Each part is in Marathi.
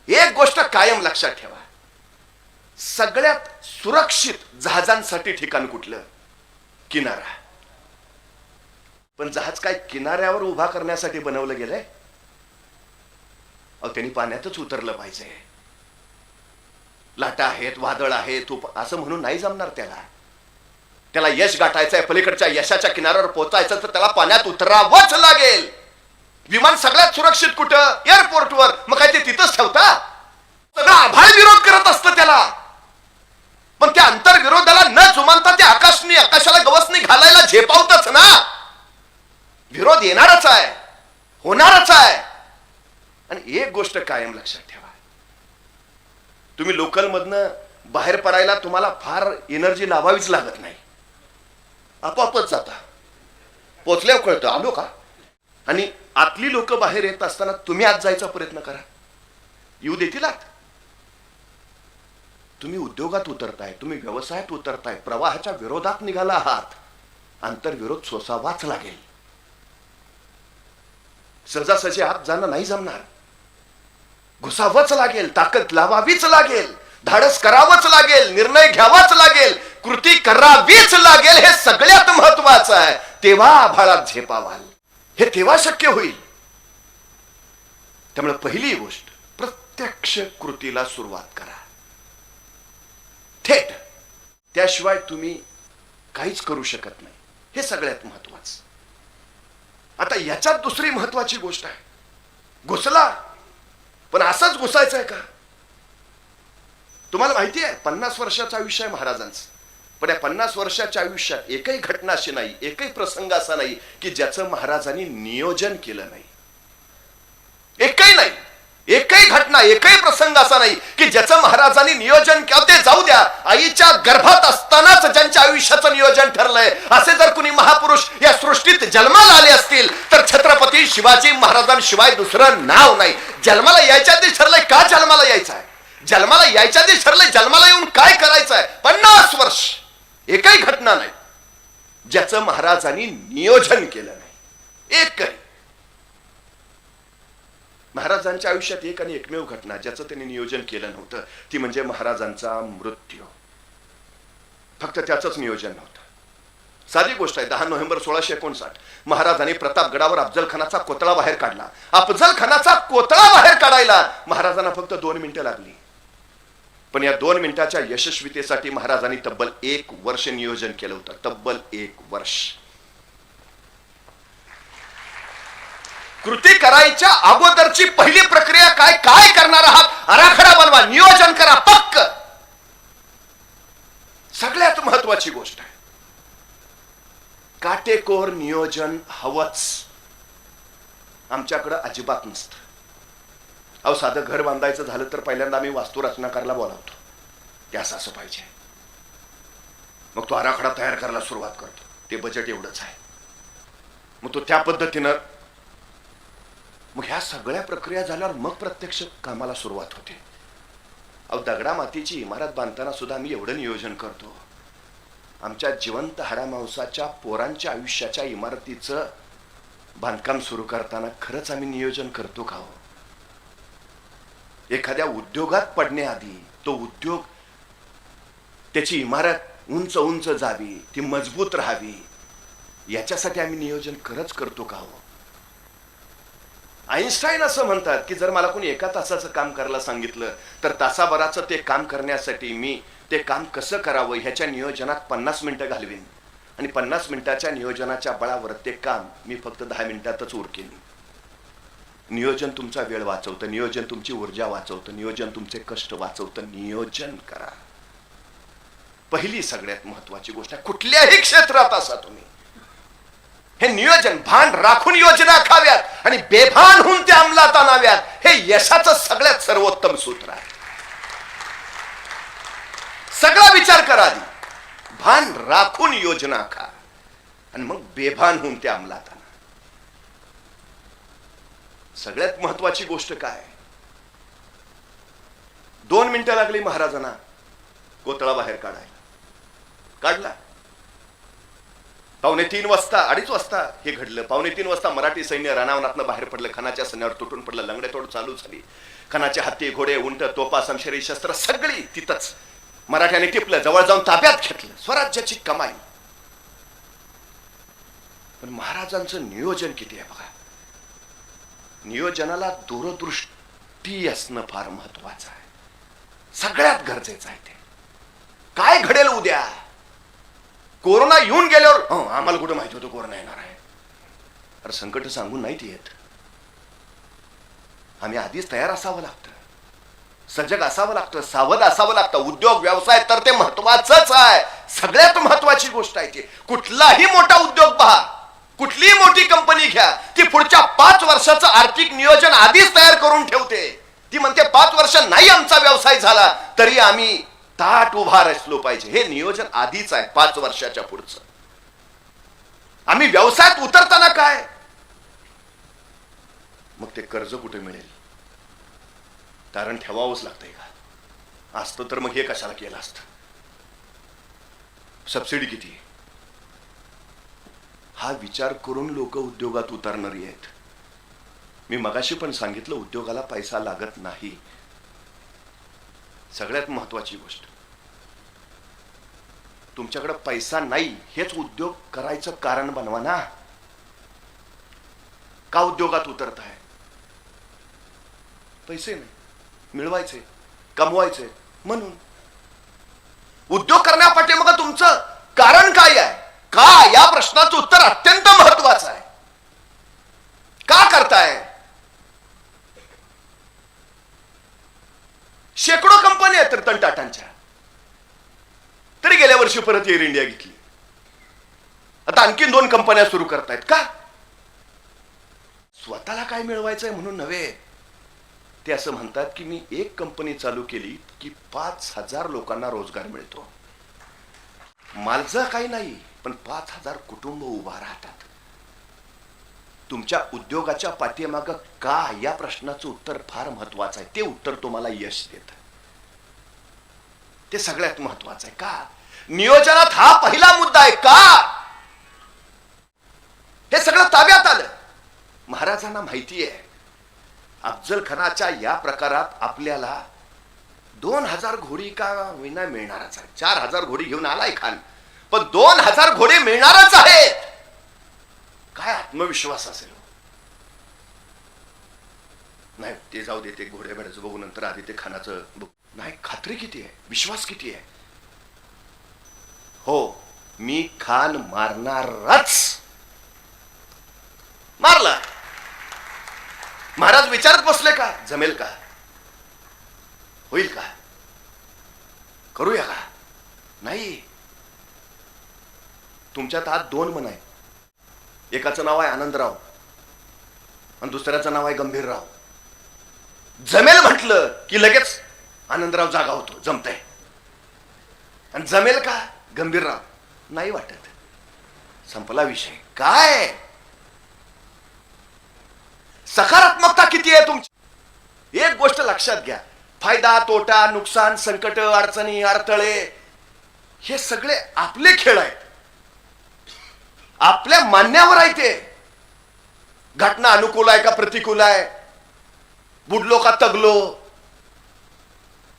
एक गोष्ट कायम लक्षात ठेवा, सगळ्यात सुरक्षित जहाजांसाठी ठिकाण कुठलं? किनारा. पण जहाज काय किनाऱ्यावर उभा करण्यासाठी बनवलं गेलंय? त्यांनी पाण्यातच उतरलं पाहिजे. लाटा आहेत, वादळ आहे, असं म्हणून नाही जमणार. त्याला यश गाठायचंय, पलीकडच्या यशाच्या किनाऱ्यावर पोहोचायचं, तर त्याला पाण्यात उतरावंच लागेल. विमान सगळ्यात सुरक्षित कुठं? एअरपोर्टवर. मग काय ते तिथंच ठेवता? सगळं आभाळ विरोध करत असतं त्याला. पण त्या अंतर्विरोधाला न जुमानता ते आकाशाला गवसणी घालायला झेपावतच ना. विरोध येणारच आहे, होणारच आहे. आणि एक गोष्ट कायम लक्षात ठेवा, तुम्ही लोकल मधनं बाहेर पडायला तुम्हाला फार एनर्जी लावावीच लागत नाही, आपोआपच जाता. पोचल्यावर कळतं आलो का. आणि आतली लोक बाहेर येत असताना तुम्ही आत जायचा प्रयत्न करा, येऊ देतील आत. तुम्ही उद्योगात उतरताय, तुम्ही व्यवसायात उतरताय, प्रवाहाच्या विरोधात निघाला आहात, आंतरविरोध सोसावाच लागेल. सहजासहजी आत जाणं नाही जमणार. घुसावंच लागेल, ताकद लावावीच लागेल, धाडस करावंच लागेल, निर्णय घ्यावाच लागेल, कृती करावीच लागेल. हे सगळ्यात महत्वाचं आहे. तेव्हा आभाळात झेपावाल, हे तेव्हा शक्य होईल. त्यामुळे पहिली गोष्ट, प्रत्यक्ष कृतीला सुरुवात करा, थेट. त्याशिवाय तुम्ही काहीच करू शकत नाही. हे सगळ्यात महत्वाचं. आता याच्यात दुसरी महत्वाची गोष्ट आहे, घुसला पण असंच घुसायचं आहे का? तुम्हाला माहिती आहे 50 वर्षाचं आयुष्य आहे महाराजांचं, पण या 50 वर्षाच्या आयुष्यात एकही घटना अशी नाही, एकही प्रसंग असा नाही की ज्याचं महाराजांनी नियोजन केलं नाही. एकही नाही, एकही घटना, एकही प्रसंग असा नाही की ज्याचं महाराजांनी नियोजन केलं. ते जाऊ द्या, आईच्या गर्भात असतानाच ज्यांच्या आयुष्याचं नियोजन ठरलंय, असे जर कुणी महापुरुष या सृष्टीत जन्माला आले असतील तर छत्रपती शिवाजी महाराजांशिवाय दुसरं नाव नाही. जन्माला यायच्या आधी ठरलंय का जन्माला यायचं आहे, जन्माला यायच्या आधी ठरलंय जन्माला येऊन काय करायचं आहे. 50 वर्ष एकही घटना नाही ज्याचं महाराजांनी नियोजन केलं नाही. एकही. महाराजांच्या आयुष्यात एक आणि एकमेव घटना ज्याचं त्यांनी नियोजन केलं नव्हतं, ती म्हणजे महाराजांचा मृत्यू. फक्त त्याचंच नियोजन नव्हतं. साधी गोष्ट आहे. 10 नोव्हेंबर 1659 महाराजांनी प्रतापगडावर अफजल खानाचा कोतळा बाहेर काढला. अफजल खानाचा कोतळा बाहेर काढायला महाराजांना फक्त 2 मिनिटं लागली. पण या 2 मिनिटाच्या यशस्वीतेसाठी महाराजांनी तब्बल 1 वर्ष नियोजन केलं होतं. तब्बल 1 वर्ष. कृती करायच्या अगोदरची पहिली प्रक्रिया काय करणार आहात? आराखडा बनवा, नियोजन करा, पक्क. सगळ्यात महत्वाची गोष्ट आहे, काटेकोर नियोजन हवंच. आमच्याकडं अजिबात नसतं. अहो, साधं घर बांधायचं झालं तर पहिल्यांदा आम्ही वास्तुरचनाकारला बोलावतो, ते असं पाहिजे. मग तो आराखडा तयार करायला सुरुवात करतो. ते बजेट एवढंच आहे. मग तो त्या पद्धतीनं, मग ह्या सगळ्या प्रक्रिया झाल्यावर मग प्रत्यक्ष कामाला सुरुवात होते. अहो, दगडा मातीची इमारत बांधताना सुद्धा आम्ही एवढं नियोजन करतो. आमच्या जिवंत हाडामांसाच्या पोरांच्या आयुष्याच्या इमारतीचं बांधकाम सुरू करताना खरंच आम्ही नियोजन करतो का हो? एखाद्या उद्योगात पडण्याआधी तो उद्योग, त्याची इमारत उंच उंच जावी, ती मजबूत राहावी, याच्यासाठी आम्ही नियोजन खरंच करतो का हो? आईन्स्टाईन असं म्हणतात की जर मला कोणी 1 तासाचं काम करायला सांगितलं तर तासाभराचं ते काम करण्यासाठी मी ते काम कसं करावं ह्याच्या नियोजनात 50 मिनिटं घालवीन, आणि 50 मिनिटाच्या नियोजनाच्या बळावर ते काम मी फक्त 10 मिनिटातच उरकेन. नियोजन तुमचा वेळ वाचवतं, नियोजन तुमची ऊर्जा वाचवतं, नियोजन तुमचे कष्ट वाचवतं. नियोजन करा. पहिली सगळ्यात महत्वाची गोष्ट आहे. कुठल्याही क्षेत्रात असा तुम्ही हे नियोजन भान राखून योजना आखाव्यात आणि बेभान होऊन ते अंमलात आणाव्यात. हे यशाचं सगळ्यात सर्वोत्तम सूत्र आहे. सगळा विचार करा आधी, भान राखून योजना आखा आणि मग बेभान होऊन ते अंमलात आणा. सगळ्यात महत्वाची गोष्ट काय? 2 मिनिटं लागली महाराजांना कोतळा बाहेर काढायला. काढला. 2:45 वाजता 2:30 वाजता हे घडलं. 2:45 वाजता मराठी सैन्य रानावनातनं बाहेर पडलं. खणाच्या सैन्यावर तुटून पडलं. लंगडेतोड चालू झाली. खणाचे हत्ती, घोडे, उंट, तोफा, शमशेरी, शस्त्र सगळी तिथंच. मराठ्याने टिपलं, जवळ जाऊन ताब्यात घेतलं. स्वराज्याची कमाई. पण महाराजांचं नियोजन किती आहे बघा. नियोजनाला दूरदृष्टी असणं फार महत्वाचं आहे. सगळ्यात गरजेचं आहे ते. काय घडेल उद्या? कोरोना येऊन गेल्यावर आम्हाला कुठं माहिती होतं कोरोना येणार आहे? अरे संकट सांगून नाहीत येत. आम्ही आधीच तयार असावं लागतं, सजग असावं लागतं, सावध असावं लागतं. उद्योग व्यवसाय तर ते महत्वाचंच आहे. सगळ्यात महत्वाची गोष्ट आहे ती. कुठलाही मोठा उद्योग पहा, कुठलीही मोठी कंपनी घ्या, ती पुढच्या 5 वर्षाचं आर्थिक नियोजन आधीच तयार करून ठेवते. ती म्हणते 5 वर्ष नाही आमचा व्यवसाय झाला तरी आम्ही ताट उभा असलो पाहिजे. हे नियोजन आधीच आहे 5 वर्षाच्या पुढचं. आम्ही व्यवसायात उतरताना काय, मग ते कर्ज कुठे मिळेल? कारण ठेवावंच लागतंय का? असतं तर मग हे कशाला केलं असतं? सबसिडी किती? हा विचार करून लोक उद्योगात उतरणारी आहेत. मी मगाशी पण सांगितलं, उद्योगाला पैसा लागत नाही. सगळ्यात महत्वाची गोष्ट, तुमच्याकडे पैसा नाही हेच उद्योग करायचं कारण बनवा ना. का उद्योगात उतरताय? पैसे नाही, मिळवायचे, कमवायचे म्हणून. उद्योग करण्यापाठी मग तुमचं कारण काय आहे? का, या प्रश्नाचं उत्तर अत्यंत महत्वाचं आहे. का करताय? शेकडो कंपन्या आहेत रतन टाटांच्या, तरी गेल्या वर्षी परत एअर इंडिया घेतली. आता आणखीन 2 कंपन्या सुरू करतायत. का? स्वतःला काय मिळवायचंय म्हणून नव्हे. ते असं म्हणतात की मी एक कंपनी चालू केली की 5,000 लोकांना रोजगार मिळतो. माझं काही नाही, पण 5,000 कुटुंब उभा राहतात. तुमच्या उद्योगाच्या पाठीमागं का, या प्रश्नाचं उत्तर फार महत्वाचं आहे. ते उत्तर तुम्हाला यश देतं. ते सगळ्यात महत्वाचं आहे. का? नियोजनात हा पहिला मुद्दा आहे. का? हे सगळं ताब्यात आलं. महाराजांना माहिती आहे अफजल खानाच्या या प्रकारात आपल्याला 2,000 घोडी का होईना मिळणारच आहे. 4,000 घोडी घेऊन आलाय खान, पण 2,000 घोडे मिळणारच आहेत. काय आत्मविश्वास असेल? नाही ते जाऊ दे, ते घोडे भेडायचं बघू, नंतर आधी ते खानाचं बघू. नाही, खात्री किती आहे, विश्वास किती आहे? हो, मी खान मारणारच. मारला. महाराज विचारत बसले का जमेल का, होईल का, करूया का? नाही. तुमच्यात आज 2 मन आहे. एकाचं नाव आहे आनंदराव आणि दुसऱ्याचं नाव आहे गंभीरराव. जमेल म्हटलं की लगेच आनंदराव जागा होतो, जमतंय. आणि जमेल का गंभीरराव, नाही वाटत. संपला विषय. काय सकारात्मकता किती आहे तुमची? एक गोष्ट लक्षात घ्या, फायदा तोटा नुकसान संकट अडचणी अडथळे हे सगळे आपले खेळ आहेत. आपल्या मान्यावर आहे ते. घटना अनुकूल आहे का प्रतिकूल आहे, बुडलो का तगलो,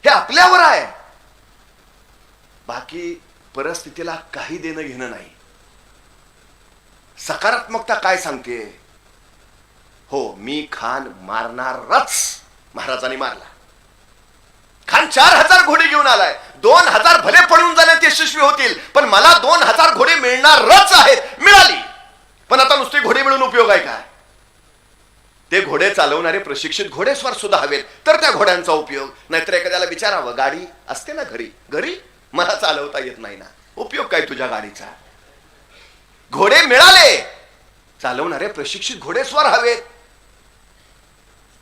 हे आपल्यावर आहे. बाकी परिस्थितीला काही देणं घेणं नाही. सकारात्मकता काय सांगते? हो, मी खान मारणारच. महाराजांनी मारला. खान 4,000 घोडे घेऊन आलाय. 2,000 भले पडून जाण्यात यशस्वी होतील, पण मला 2,000 घोडे मिळणारच आहेत. मिळाली. पण आता नुसते घोडे मिळून उपयोग आहे का? ते घोडे चालवणारे प्रशिक्षित घोडेस्वार सुद्धा हवेत, तर त्या घोड्यांचा उपयोग. नाहीतर एखाद्याला विचारावं, गाडी असते ना घरी, घरी मला चालवता येत नाही ना, उपयोग काय तुझ्या गाडीचा? घोडे मिळाले, चालवणारे प्रशिक्षित घोडेस्वार हवेत.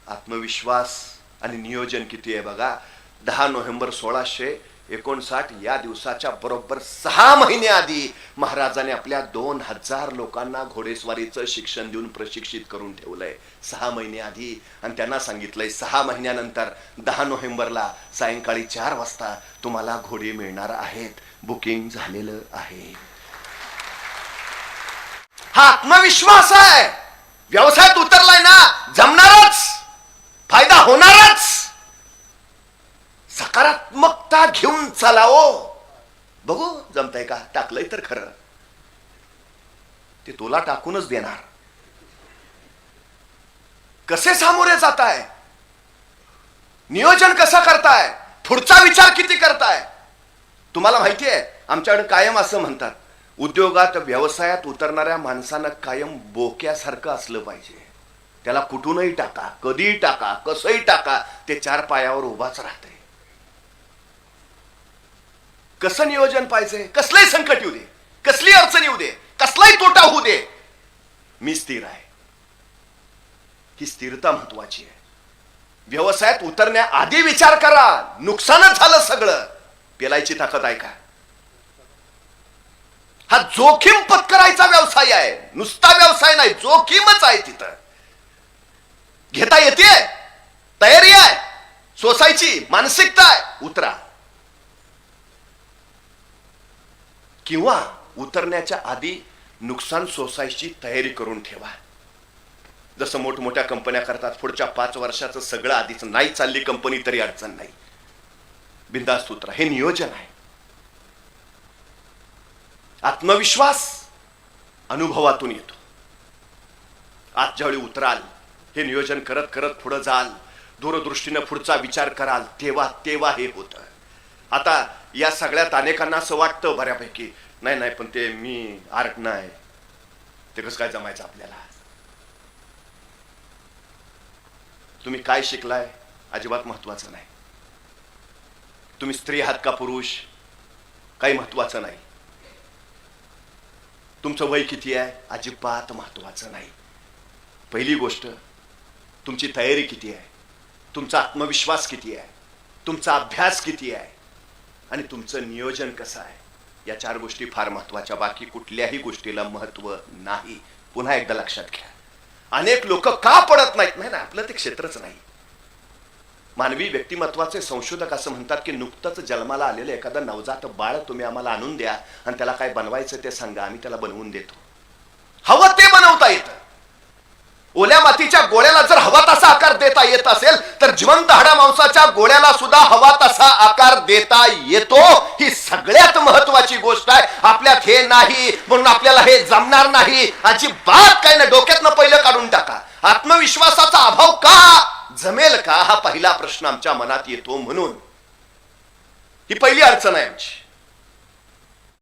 आत्मविश्वास आणि नियोजन किती आहे बघा. 10 नोव्हेंबर 1659 या दिवसाच्या बरोबर 6 महिने आधी महाराजांनी आपल्या 2,000 लोकांना घोडेस्वारीचं शिक्षण देऊन प्रशिक्षित करून ठेवलंय. 6 महिने आधी. आणि त्यांना सांगितलंय 6 महिन्यानंतर 10 नोव्हेंबरला सायंकाळी 4 वाजता तुम्हाला घोडे मिळणार आहेत. बुकिंग झालेलं आहे. हा आत्मविश्वास आहे. व्यवसायात उतरलाय ना, जमणारच, फायदा होणारच. सकारात्मकता घेऊन चालावो. बघू जमतंय का, टाकलंय तर खरं. ते तुला टाकूनच देणार. कसे सामोरे जाताय, नियोजन कसं करताय, पुढचा विचार किती करताय. तुम्हाला माहिती आहे, आमच्याकडे कायम असं म्हणतात, उद्योगात व्यवसायात उतरणाऱ्या माणसानं कायम बोक्यासारखं असलं पाहिजे. त्याला कुठूनही टाका, कधीही टाका, कसंही टाका, ते 4 पायावर उभाच राहते. कसं नियोजन पाहिजे, कसलंही संकट येऊ दे, कसली अडचण येऊ दे, कसलाही तोटा होऊ दे, मी स्थिर आहे. ही स्थिरता महत्वाची आहे. व्यवसायात उतरण्याआधी विचार करा, नुकसानच झालं सगळं, पेलायची ताकद आहे का. हा जोखीम पत्करायचा व्यवसाय आहे, नुसता व्यवसाय नाही, जोखीमच आहे. तिथं घेता येते, तयारी आहे, सोसायची मानसिकता आहे, उतरा. किंवा उतरण्याच्या आधी नुकसान सोसायची तयारी करून ठेवा. जसं मोठमोठ्या कंपन्या करतात, पुढच्या 5 वर्षाचं सगळं आधीच, नाही चालली कंपनी तरी अडचण नाही, बिनधास्त उतरा. हे नियोजन आहे. आत्मविश्वास अनुभवातून येतो. आज ज्यावेळी उतराल, हे नियोजन करत करत पुढे जाल, दूरदृष्टीनं पुढचा विचार कराल, तेव्हा हे होतं. आता या सगळ्यात अनेकांना असं वाटतं बऱ्यापैकी, नाही पण ते मी आर्ट नाही, ते कसं काय जमायचं आपल्याला. तुम्ही काय शिकलाय अजिबात महत्वाचं नाही. तुम्ही स्त्री आहात का पुरुष, काही महत्वाचं नाही. तुमचं वय किती आहे अजिबात महत्वाचं नाही. पहिली गोष्ट, तुमची तयारी किती आहे, तुमचा आत्मविश्वास किती आहे, तुमचा अभ्यास किती आहे, आणि तुमचं नियोजन कसं आहे. या 4 गोष्टी फार महत्वाच्या. बाकी कुठल्याही गोष्टीला महत्व नाही. पुन्हा एकदा लक्षात घ्या. अनेक लोक का पडत नाहीत, नाही ना, आपलं ते क्षेत्रच नाही. मानवी व्यक्तिमत्वाचे संशोधक असं म्हणतात की नुकतंच जन्माला आलेलं एखादं नवजात बाळ तुम्ही आम्हाला आणून द्या आणि त्याला काय बनवायचं ते सांगा, आम्ही त्याला बनवून देतो. हवं ते बनवता येतं. ओल्या मातीच्या गोळ्याला जर हवा तसा आकार देता येत असेल, तर जिवंत हाडा मांसाच्या गोळ्याला सुद्धा हवा तसा आकार देता येतो. ही सगळ्यात महत्वाची गोष्ट आहे. आपल्यात हे नाही म्हणून आपल्याला हे जमणार नाही, अजिबात काही नाही. डोक्यातनं पहिलं काढून टाका. आत्मविश्वासाचा अभाव का, जमेल का, हा पहिला प्रश्न आमच्या मनात येतो. म्हणून ही पहिली अडचण आहे आमची.